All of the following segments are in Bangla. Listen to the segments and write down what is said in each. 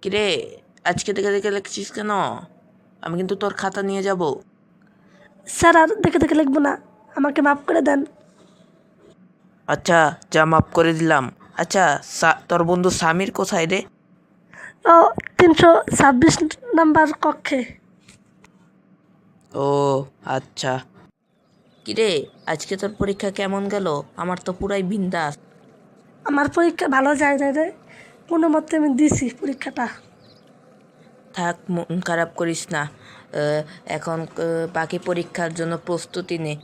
কিরে, আজকে দেখে দেখে লিখছিস কেন? আমি কিন্তু তোর খাতা নিয়ে যাব। স্যার আর দেখে দেখে লিখবো না, আমাকে মাফ করে দেন। আচ্ছা, যা মাফ করে দিলাম। আচ্ছা, তোর বন্ধু সামির কোথায় রে? ও 326 নাম্বার কক্ষে। ও আচ্ছা। কিরে, আজকে তোর পরীক্ষা কেমন গেল? আমার তো পুরাই বিন্দাস। আমার পরীক্ষা ভালো যায় না রে, কোনো মতে আমি দিছি পরীক্ষাটা। থাক, মন খারাপ করিস না। এখন বাকি পরীক্ষার জন্য প্রস্তুতি নে।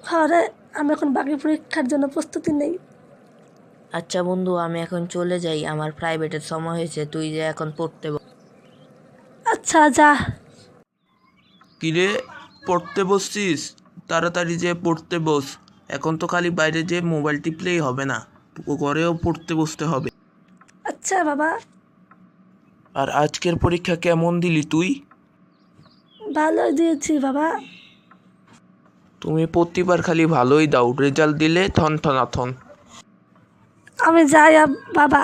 হ্যাঁ রে, আমি এখন বাকি পরীক্ষার জন্য প্রস্তুতি নেই। আচ্ছা বন্ধু, আমি এখন চলে যাই, আমার প্রাইভেটের সময় হয়েছে, তুই যে এখন পড়তে আচ্ছা যা। কিরে, পড়তে বসছিস? তাড়াতাড়ি যে পড়তে বস। এখন তো খালি বাইরে যে মোবাইল টিপলেই হবে না, ঘরেও পড়তে বসতে হবে। আচ্ছা বাবা। আর আজকের পরীক্ষা কেমন দিলি তুই? ভালোই দিয়েছি বাবা। তুমি প্রতিবার খালি ভালোই দাও, রেজাল্ট দিলে থন থনাথন। আমি যাই বাবা।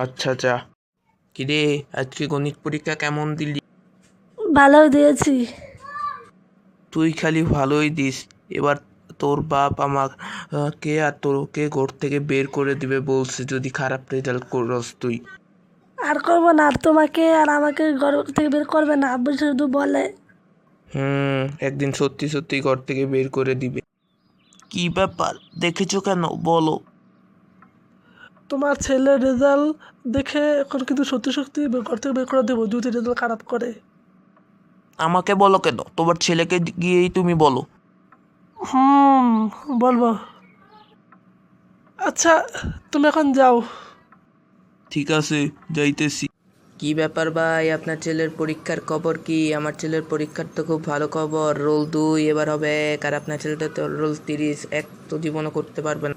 আচ্ছা যা। কিরে, আজকে গণিত পরীক্ষা কেমন দিলি? ভালোই দিয়েছি। তুই খালি ভালোই দিস। এবার তোর বাপ আমাকে আর তোকে ঘর থেকে বের করে দিবে বলছে যদি খারাপ রেজাল্ট করস তুই। আর করবো না, আর তোমাকে আর আমাকে ঘর থেকে বের করবে না, আব্বু শুধু বলে। একদিন সত্যি সত্যি ঘর থেকে বের করে দিবে। কি ব্যাপার, দেখেছো কেন বলো? তোমার ছেলের রেজাল্ট দেখে এখন কিন্তু সত্যি সত্যি ঘর থেকে বের করে দেবো যদি রেজাল্ট খারাপ করে। আমাকে বলো কেন? তোমার ছেলেকে গিয়েই তুমি বলো। বলবো। আচ্ছা, তুমি এখন যাও। ঠিক আছে, যাইতেছি। কি ব্যাপার ভাই, আপনার ছেলের পরীক্ষার খবর কি? আমার ছেলের পরীক্ষার তো খুব ভালো খবর, রোল 2 এবার হবে 1, আর আপনার ছেলেটা তো রোল 30, এক তো জীবনও করতে পারবে না।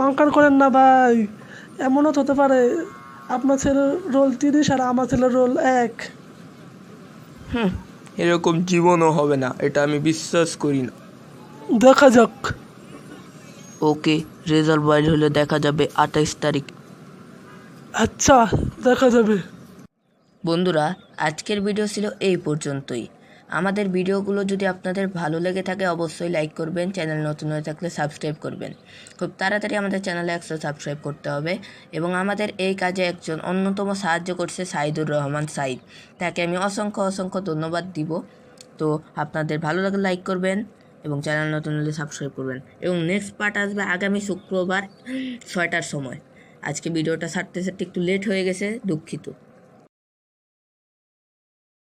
অহংকার করেন না ভাই, এমনও তো হতে পারে আপনার ছেলের রোল 30 আর আমার ছেলের রোল 1। এরকম জীবনও হবে না, এটা আমি বিশ্বাস করি না। দেখা যাক। ওকে, রেজাল্ট বাইর হলে দেখা যাবে 28 তারিখ। আচ্ছা, দেখা যাবে। বন্ধুরা, আজকের ভিডিও ছিল এই পর্যন্তই। আমাদের ভিডিওগুলো যদি আপনাদের ভালো লেগে থাকে অবশ্যই লাইক করবেন, চ্যানেল নতুন হয়ে থাকলে সাবস্ক্রাইব করবেন। খুব তাড়াতাড়ি আমাদের চ্যানেলে 100 সাবস্ক্রাইব করতে হবে। এবং আমাদের এই কাজে একজন অন্যতম সাহায্য করছে সাইদুর রহমান সাইদ, তাকে আমি অসংখ্য অসংখ্য ধন্যবাদ দিব। তো আপনাদের ভালো লাগলে লাইক করবেন এবং চ্যানেল নতুন হলে সাবস্ক্রাইব করবেন। এবং নেক্সট পার্ট আসবে আগামী শুক্রবার 6টার সময়। আজকে ভিডিওটা ছাড়তে ছাড়তে একটু লেট হয়ে গেছে, দুঃখিত।